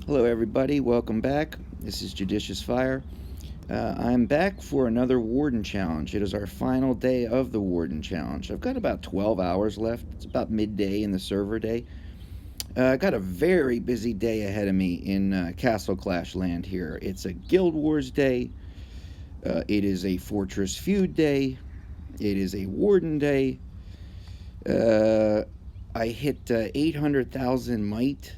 Hello, everybody. Welcome back. This is JudiciousFire. I'm back for another Warden challenge. It is our final day of the Warden challenge. I've got about 12 hours left. It's about midday in the server day. I got a very busy day ahead of me in Castle Clash land here. It's a Guild Wars day. It is a Fortress Feud day. It is a Warden day. I hit 800,000 might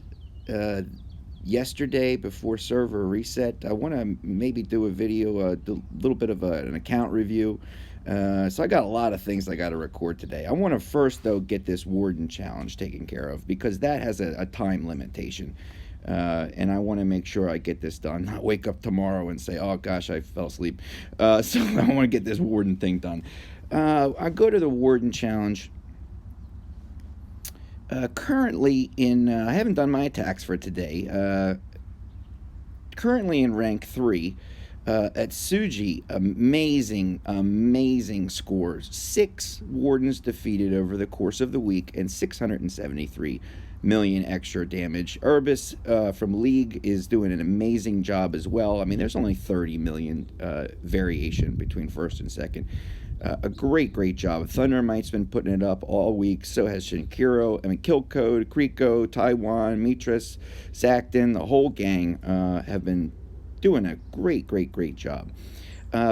yesterday before server reset. I want to maybe do a video, a little bit of an account review. So I got a lot of things I got to record today. I want to first, though, get this Warden challenge taken care of because that has a time limitation. And I want to make sure I get this done. Not wake up tomorrow and say, oh gosh, I fell asleep. So I want to get this Warden thing done. I go to the Warden challenge. Currently I haven't done my attacks for today. Currently in rank 3. At Suji, amazing scores. 6 Wardens defeated over the course of the week and 673 million extra damage. Urbis from League is doing an amazing job as well. I mean, there's only 30 million variation between first and second. A great job. Thundermite's been putting it up all week. So has Shinkiro. I mean, Killcode, Kriko, Taiwan, Mitras, Zacton, the whole gang have been doing a great job.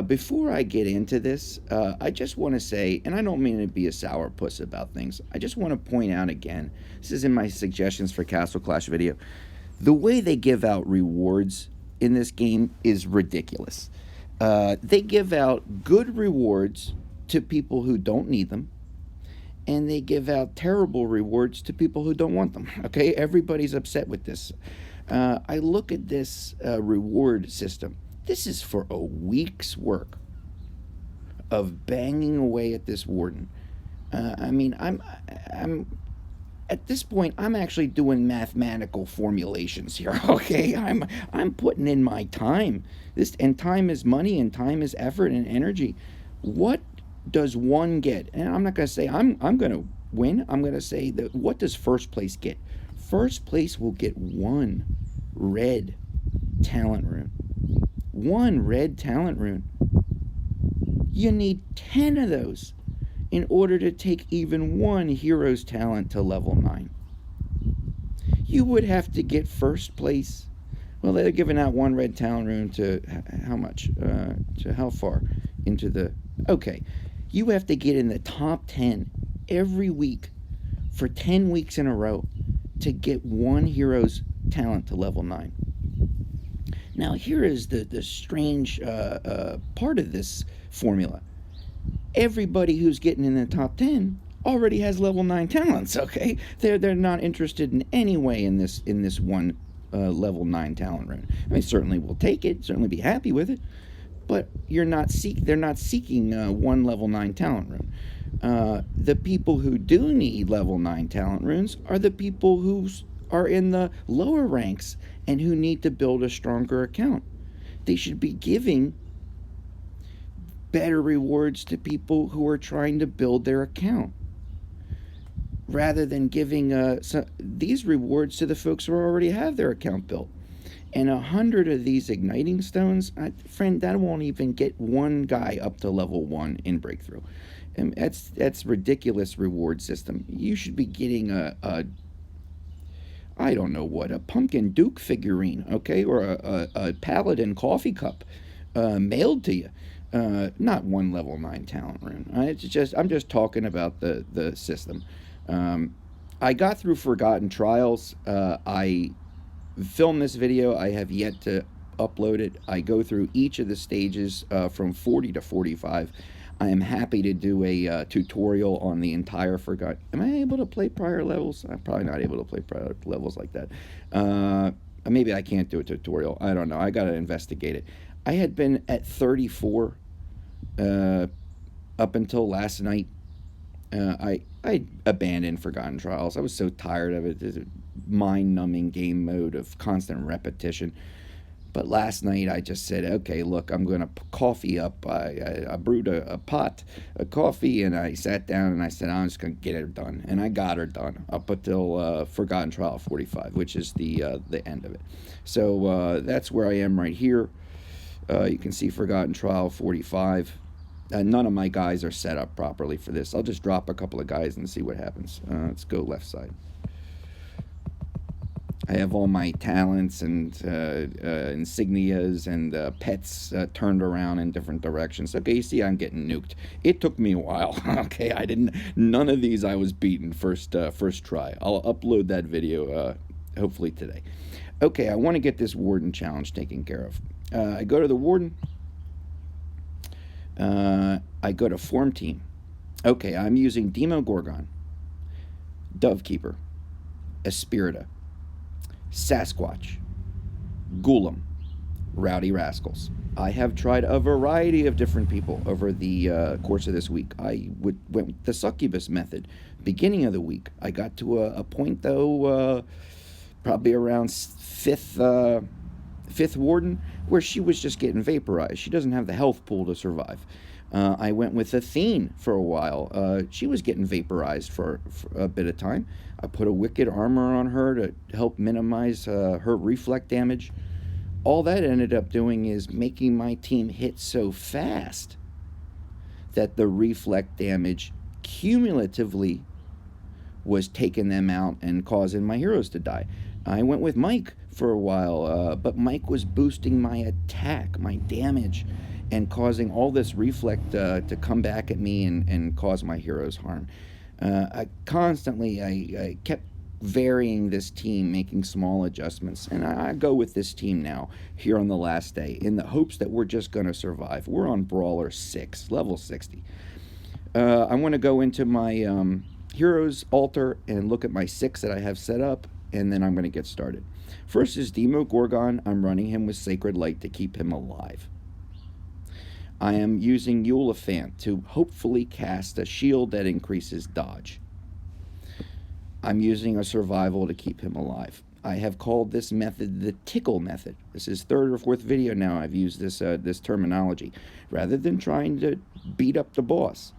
Before I get into this, I just want to say, and I don't mean to be a sourpuss about things, I just want to point out again, this is in my suggestions for Castle Clash video, the way they give out rewards in this game is ridiculous. They give out good rewards to people who don't need them, and they give out terrible rewards to people who don't want them. Okay, everybody's upset with this. I look at this reward system. This is for a week's work of banging away at this Warden. I mean, I'm at this point, I'm actually doing mathematical formulations here. Okay, I'm putting in my time. And time is money, and time is effort and energy. What does one get? And I'm not going to say I'm going to win. I'm going to say that what does first place get? First place will get 1 red talent rune. 1 red talent rune. You need 10 of those in order to take even 1 hero's talent to level 9. You would have to get first place. Well, they're giving out 1 red talent rune to how much? To how far? Into the... Okay. You have to get in the top 10 every week for 10 weeks in a row to get 1 hero's talent to level 9. Now, here is the strange part of this formula. Everybody who's getting in the top 10 already has level 9 talents, okay? They're not interested in any way in this 1 level 9 talent rune. I mean, certainly will take it, certainly be happy with it, but they're not seeking 1 level 9 talent rune. The people who do need level 9 talent runes are the people who are in the lower ranks and who need to build a stronger account. They should be giving better rewards to people who are trying to build their account, rather than giving these rewards to the folks who already have their account built. And 100 of these igniting stones, friend, that won't even get 1 guy up to level 1 in breakthrough. And that's ridiculous reward system. You should be getting I don't know what, a Pumpkin Duke figurine, okay, or a Paladin coffee cup mailed to you. Not 1 level 9 talent rune. I'm just talking about the system. I got through Forgotten Trials. I filmed this video. I have yet to upload it. I go through each of the stages from 40 to 45. I am happy to do a tutorial on the entire Forgotten. Am I able to play prior levels? I'm probably not able to play prior levels like that. Maybe I can't do a tutorial. I don't know. I got to investigate it. I had been at 34 up until last night. I abandoned Forgotten Trials. I was so tired of it. It's a mind-numbing game mode of constant repetition. But last night I just said, okay, look, I'm going to coffee up. I brewed a pot of coffee, and I sat down and I said, I'm just going to get her done. And I got her done up until Forgotten Trial 45, which is the end of it. So that's where I am right here. You can see Forgotten Trial 45. None of my guys are set up properly for this. I'll just drop a couple of guys and see what happens. Let's go left side. I have all my talents and insignias and pets turned around in different directions. Okay, you see I'm getting nuked. It took me a while. Okay, none of these I was beaten first try. I'll upload that video hopefully today. Okay, I want to get this Warden challenge taken care of. I go to the Warden. I go to Form Team. Okay, I'm using Demogorgon, Dovekeeper, Espirita, Sasquatch, Ghoulam, Rowdy Rascals. I have tried a variety of different people over the course of this week. I went with the succubus method. Beginning of the week, I got to a point, though, probably around fifth Warden, where she was just getting vaporized. She doesn't have the health pool to survive. I went with Athene for a while. She was getting vaporized for a bit of time. I put a wicked armor on her to help minimize her reflect damage. All that ended up doing is making my team hit so fast that the reflect damage cumulatively was taking them out and causing my heroes to die. I went with Mike for a while, but Mike was boosting my attack, my damage, and causing all this reflect to come back at me and cause my heroes harm. I kept varying this team, making small adjustments, and I go with this team now here on the last day in the hopes that we're just going to survive. We're on Brawler 6, level 60. I want to go into my heroes altar and look at my 6 that I have set up, and then I'm going to get started. First is Demogorgon. I'm running him with Sacred Light to keep him alive. I am using Eulophant to hopefully cast a shield that increases dodge. I'm using a survival to keep him alive. I have called this method the tickle method. This is third or fourth video now I've used this terminology. Rather than trying to beat up the boss,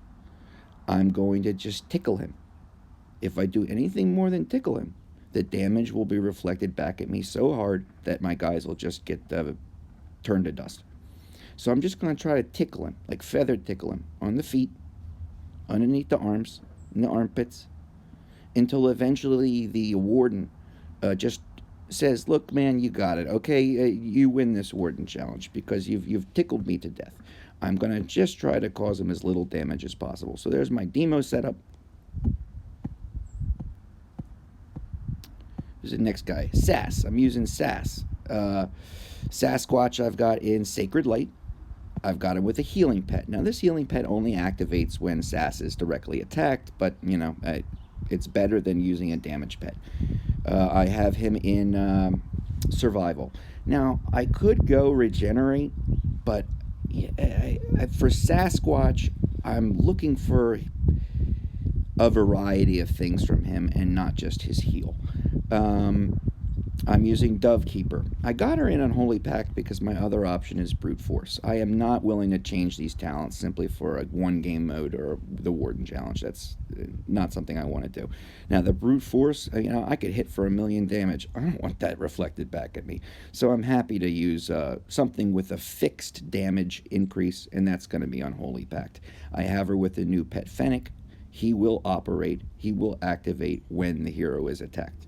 I'm going to just tickle him. If I do anything more than tickle him, the damage will be reflected back at me so hard that my guys will just get turned to dust. So I'm just going to try to tickle him, like feather tickle him, on the feet, underneath the arms, in the armpits, until eventually the Warden just says, look, man, you got it. Okay, you win this Warden challenge because you've tickled me to death. I'm going to just try to cause him as little damage as possible. So there's my demo setup. There's the next guy, Sass. I'm using Sass. Sasquatch I've got in Sacred Light. I've got him with a healing pet. Now, this healing pet only activates when Sass is directly attacked, but, you know, it's better than using a damage pet. I have him in Survival. Now, I could go Regenerate, but for Sasquatch, I'm looking for a variety of things from him and not just his heal. I'm using Dovekeeper. I got her in Unholy Pact because my other option is Brute Force. I am not willing to change these talents simply for a one-game mode or the Warden challenge. That's not something I want to do. Now, the Brute Force, you know, I could hit for 1,000,000 damage. I don't want that reflected back at me. So I'm happy to use something with a fixed damage increase, and that's going to be Unholy Pact. I have her with the new pet Fennec. He will operate. He will activate when the hero is attacked.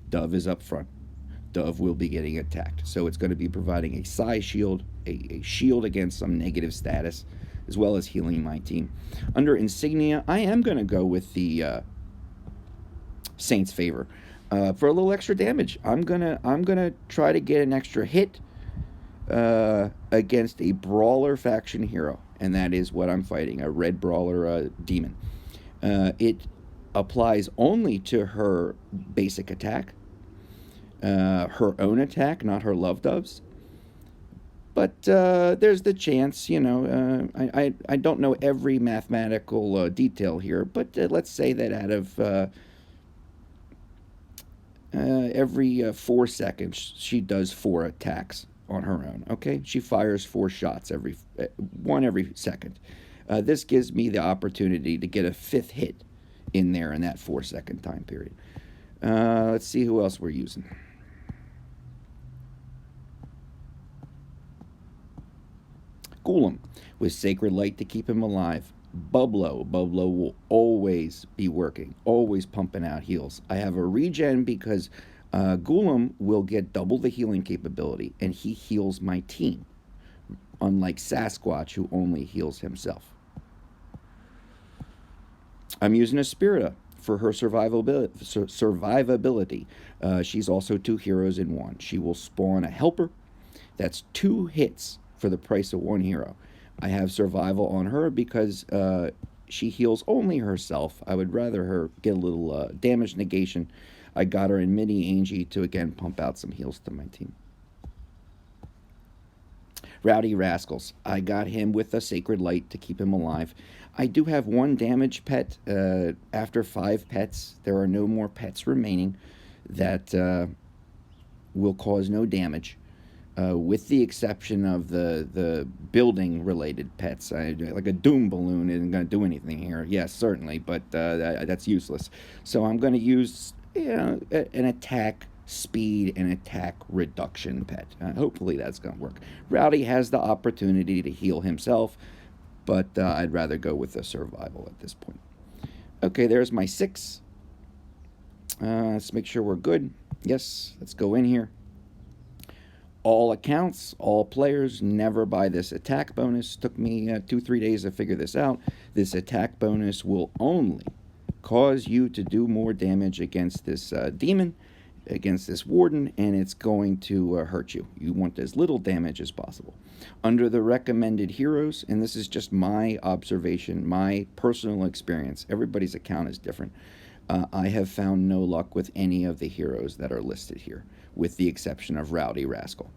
Dove is up front. Dove will be getting attacked. So it's going to be providing a psi shield, a shield against some negative status, as well as healing my team. Under Insignia, I am going to go with the Saint's Favor. For a little extra damage, I'm gonna try to get an extra hit against a Brawler faction hero, and that is what I'm fighting, a red Brawler demon. It applies only to her basic attack, her own attack, not her love doves. But there's the chance, you know, I don't know every mathematical detail here, but let's say that out of every 4 seconds, she does 4 attacks on her own. Okay, she fires 4 shots one every second. This gives me the opportunity to get a 5th hit in there in that 4-second time period. Let's see who else we're using. Golem with Sacred Light to keep him alive. Bublo will always be working, always pumping out heals. I have a regen because Golem will get double the healing capability, and he heals my team, unlike Sasquatch, who only heals himself. I'm using a Spirita for her survivability. She's also 2 heroes in 1. She will spawn a helper. That's 2 hits for the price of 1 hero. I have survival on her because she heals only herself. I would rather her get a little damage negation. I got her in Mini Angie to again pump out some heals to my team. Rowdy Rascals. I got him with a Sacred Light to keep him alive. I do have 1 damage pet. After 5 pets, there are no more pets remaining that will cause no damage. With the exception of the building-related pets. Like a doom balloon isn't going to do anything here. Yes, certainly, but that's useless. So I'm going to use an attack speed and attack reduction pet. Hopefully that's going to work. Rowdy has the opportunity to heal himself, but I'd rather go with the survival at this point. Okay, there's my 6. Let's make sure we're good. Yes, let's go in here. All accounts, all players never buy this attack bonus. Took me 2-3 days to figure this out. This attack bonus will only cause you to do more damage against this demon, against this warden, and it's going to hurt you. You want as little damage as possible. Under the recommended heroes, and this is just my observation, my personal experience, everybody's account is different. I have found no luck with any of the heroes that are listed here, with the exception of Rowdy Rascal.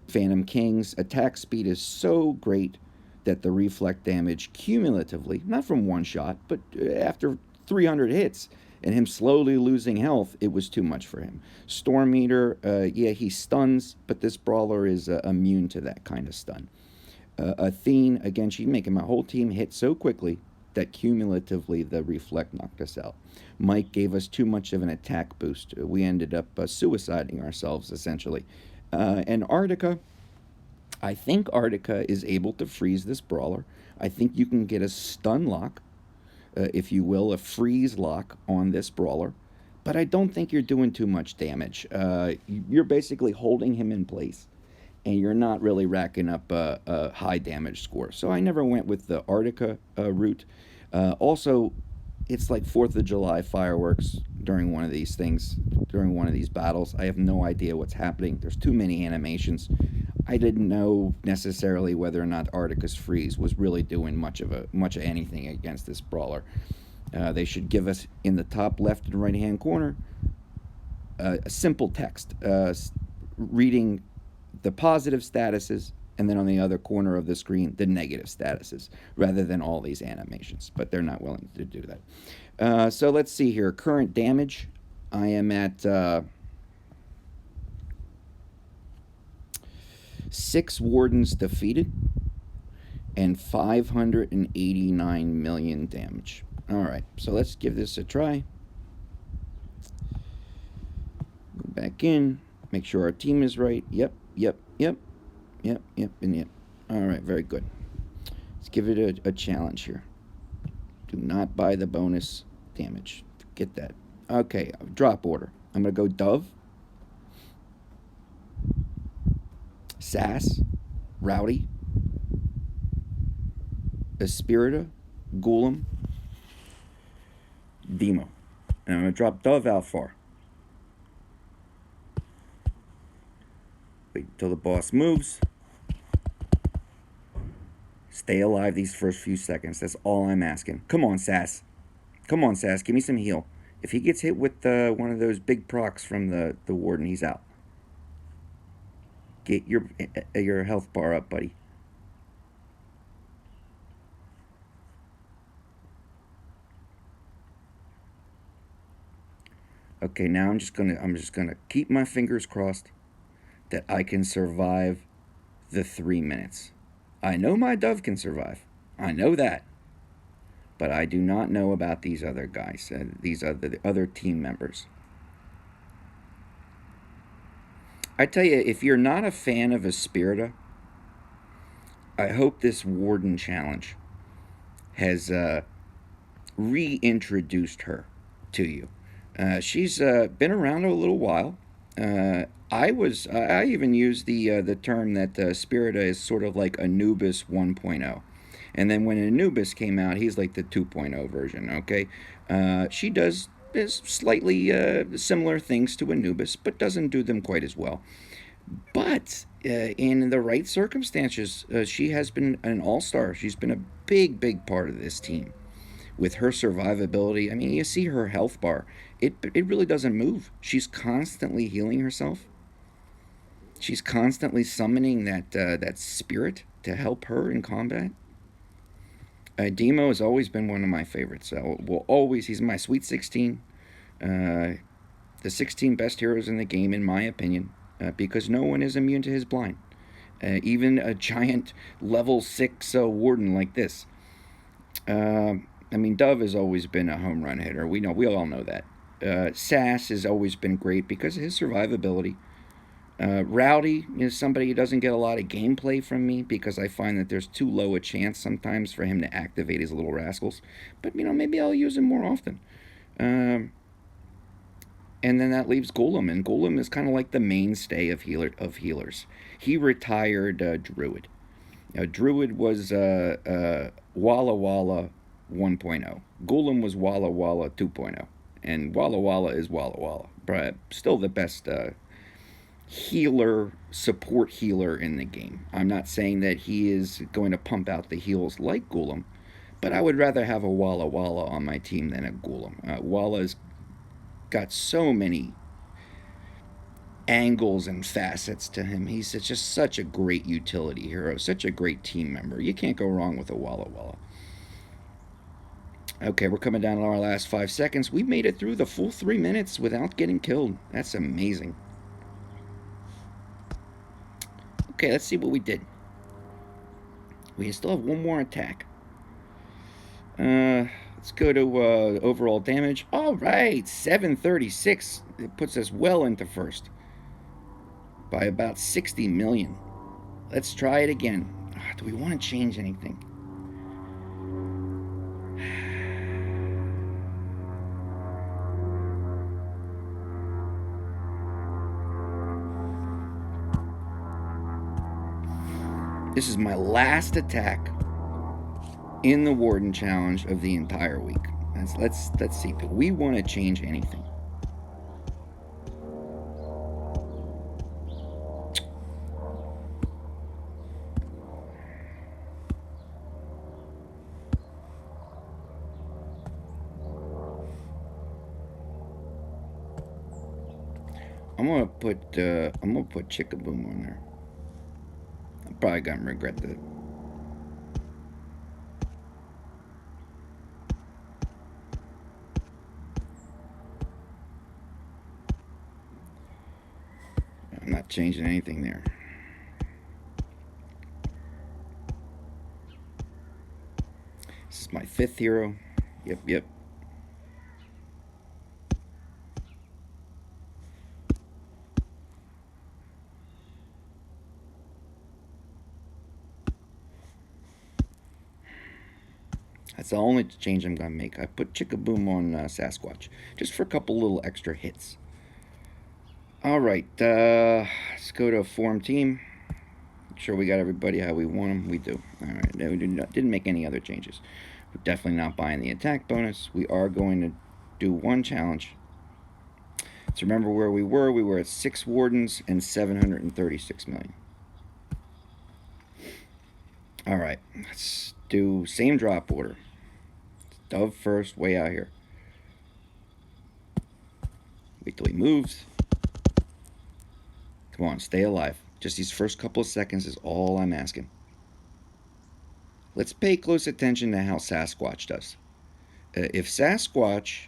Phantom King's attack speed is so great that the reflect damage cumulatively, not from 1 shot, but after 300 hits, and him slowly losing health, it was too much for him. Storm Eater, yeah, he stuns, but this Brawler is immune to that kind of stun. Athene, again, she's making my whole team hit so quickly that cumulatively the reflect knocked us out. Mike gave us too much of an attack boost. We ended up suiciding ourselves, essentially. And Arctica, I think Arctica is able to freeze this Brawler. I think you can get a stun lock, if you will, a freeze lock on this Brawler. But I don't think you're doing too much damage. You're basically holding him in place, and you're not really racking up a high damage score. So I never went with the Arctica route. Also, it's like 4th of July fireworks during one of these things, during one of these battles. I have no idea what's happening. There's too many animations. I didn't know necessarily whether or not Arctica's freeze was really doing much of anything against this Brawler. They should give us in the top left and right hand corner a simple text reading the positive statuses, and then on the other corner of the screen the negative statuses, rather than all these animations. But they're not willing to do that. So let's see here. Current damage, I am at 6 wardens defeated and 589 million damage. Alright, so let's give this a try. Go back in, make sure our team is right. Yep, and yep. Alright, very good. Let's give it a challenge here. Do not buy the bonus damage. Get that. Okay, drop order. I'm going to go Dove, Sass, Rowdy, Espirita, Golem, Demo. And I'm going to drop Dove out far. Wait until the boss moves. Stay alive these first few seconds. That's all I'm asking. Come on, Sass. Come on, Sass. Give me some heal. If he gets hit with one of those big procs from the Warden, he's out. Get your health bar up, buddy. Okay, now I'm just gonna keep my fingers crossed that I can survive the 3 minutes. I know my dove can survive. I know that. But I do not know about these other guys, these other team members. I tell you, if you're not a fan of Espirita, I hope this Warden challenge has reintroduced her to you. She's been around a little while. I even used the term that Spirita is sort of like Anubis 1.0. And then when Anubis came out, he's like the 2.0 version, okay? She does slightly similar things to Anubis, but doesn't do them quite as well. But in the right circumstances, she has been an all-star. She's been a big, big part of this team. With her survivability, I mean, you see her health bar. It really doesn't move. She's constantly healing herself. She's constantly summoning that spirit to help her in combat. Demo has always been one of my favorites. He's my Sweet 16. The 16 best heroes in the game, in my opinion, because no one is immune to his blind. Even a giant level 6 Warden like this. I mean, Dove has always been a home run hitter. We all know that. Sass has always been great because of his survivability. Rowdy is somebody who doesn't get a lot of gameplay from me because I find that there's too low a chance sometimes for him to activate his little rascals. But, maybe I'll use him more often. And then that leaves Golem, and Golem is kind of like the mainstay of healers. He retired Druid. Druid was Walla Walla 1.0. Golem was Walla Walla 2.0. And Walla Walla is Walla Walla. But still the best support healer in the game. I'm not saying that he is going to pump out the heals like Golem, but I would rather have a Walla Walla on my team than a Golem. Walla's got so many angles and facets to him. He's just such a great utility hero, such a great team member. You can't go wrong with a Walla Walla. Okay, we're coming down to our last 5 seconds. We made it through the full 3 minutes without getting killed. That's amazing. Okay, let's see what we did. We still have one more attack. Let's go to overall damage. All right, 736. It puts us well into first by about 60 million. Let's try it again. Do we want to change anything? This is my last attack in the Warden challenge of the entire week. Let's see. Do we want to change anything? I'm gonna put Chickaboom on there. I'm probably gonna regret that. I'm not changing anything there. This is my 5th hero. Yep. That's the only change I'm going to make. I put Chickaboom on Sasquatch, just for a couple little extra hits. All right, let's go to a form team. Make sure we got everybody how we want them. We do. All right, no, we didn't make any other changes. We're definitely not buying the attack bonus. We are going to do one challenge. So remember where we were. We were at 6 Wardens and 736 million. All right, let's do same drop order. Dove first, way out here. Wait till he moves. Come on, stay alive. Just these first couple of seconds is all I'm asking. Let's pay close attention to how Sasquatch does. If Sasquatch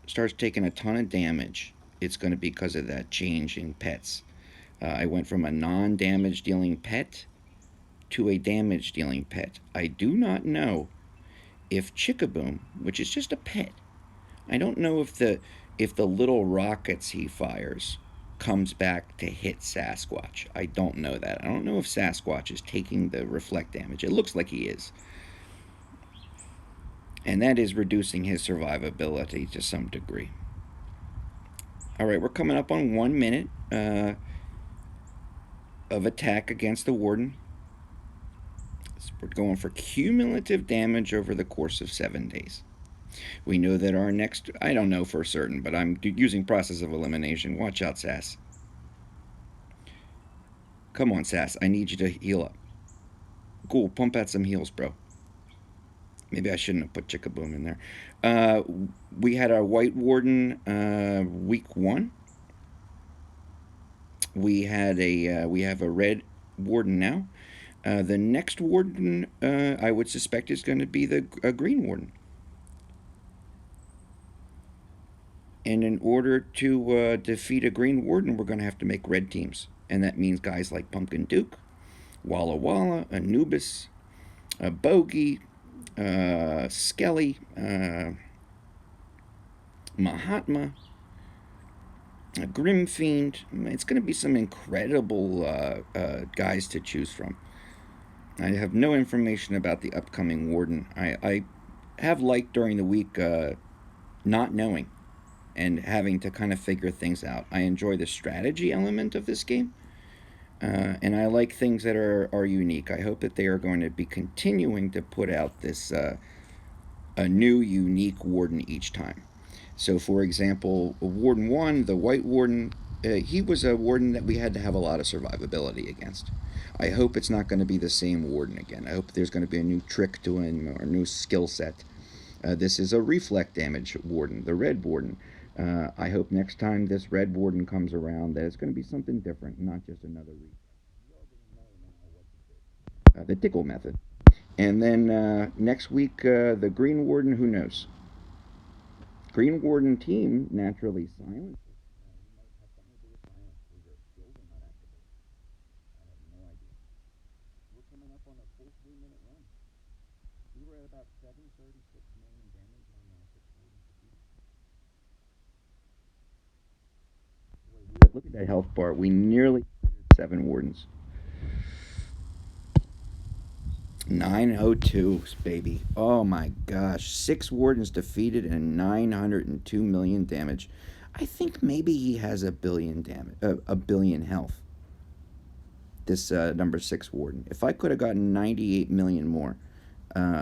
starts taking a ton of damage, it's going to be because of that change in pets. I went from a non-damage dealing pet to a damage dealing pet. I do not know if Chickaboom, which is just a pet, I don't know if the little rockets he fires comes back to hit Sasquatch. I don't know that. I don't know if Sasquatch is taking the reflect damage. It looks like he is. And that is reducing his survivability to some degree. All right, we're coming up on 1 minute of attack against the Warden. So we're going for cumulative damage over the course of 7 days. We know that our next, I don't know for certain, but I'm using process of elimination. Watch out, Sass. Come on, Sass. I need you to heal up. Cool, pump out some heals, bro. Maybe I shouldn't have put Chickaboom in there. We had our White Warden week 1. We have a Red Warden now. The next Warden, I would suspect, is going to be the Green Warden. And in order to defeat a Green Warden, we're going to have to make red teams. And that means guys like Pumpkin Duke, Walla Walla, Anubis, Bogey, Skelly, Mahatma, Grim Fiend. It's going to be some incredible guys to choose from. I have no information about the upcoming Warden. I have liked during the week not knowing and having to kind of figure things out. I enjoy the strategy element of this game, and I like things that are unique. I hope that they are going to be continuing to put out this a new unique Warden each time. So, for example, Warden 1, the White Warden, he was a Warden that we had to have a lot of survivability against. I hope it's not going to be the same Warden again. I hope there's going to be a new trick to him or a new skill set. This is a reflect damage Warden, the Red Warden. I hope next time this Red Warden comes around that it's going to be something different, not just another the tickle method. And then next week, the Green Warden, who knows? Green Warden team naturally silent. We're coming up on a full 3-minute run. We were at about 736 million damage on look at that health bar. We nearly 7 Wardens. 902, baby. Oh my gosh. 6 Wardens defeated and 902 million damage. I think maybe he has a billion damage, a billion health. This number 6 Warden. If I could have gotten 98 million more,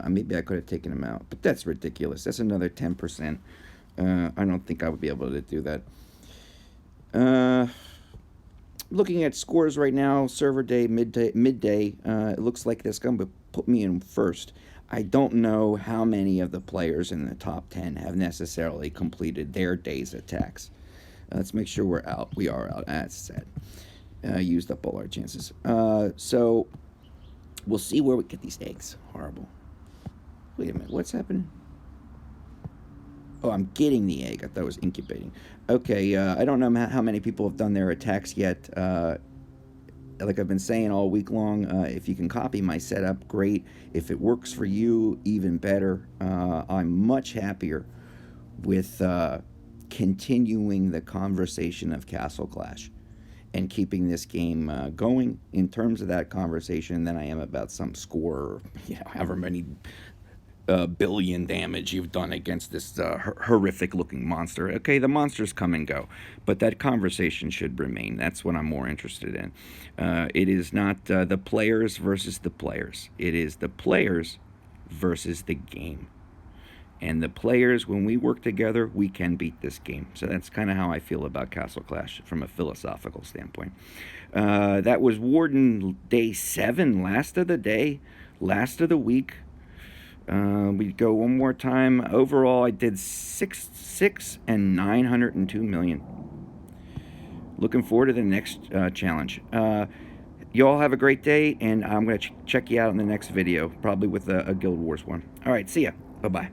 maybe I could have taken him out. But that's ridiculous. That's another 10%. I don't think I would be able to do that. Looking at scores right now, server day, midday, it looks like that's going to put me in first. I don't know how many of the players in the top 10 have necessarily completed their day's attacks. Let's make sure we're out. We are out. That's sad. Used up all our chances. So we'll see where we get these eggs. Horrible. Wait a minute. What's happening? Oh, I'm getting the egg. I thought it was incubating. Okay, I don't know how many people have done their attacks yet. Like I've been saying all week long, if you can copy my setup, great. If it works for you, even better. I'm much happier with continuing the conversation of Castle Clash and keeping this game going in terms of that conversation than I am about some score, however many billion damage you've done against this horrific looking monster. Okay, the monsters come and go, but that conversation should remain. That's what I'm more interested in. It is not the players versus the players. It is the players versus the game. And the players, when we work together, we can beat this game. So that's kind of how I feel about Castle Clash from a philosophical standpoint. That was Warden Day 7, last of the day, last of the week. We go one more time. Overall, I did 6 and 902 million. Looking forward to the next challenge. You all have a great day, and I'm going to check you out in the next video, probably with a Guild Wars one. All right, see ya. Bye-bye.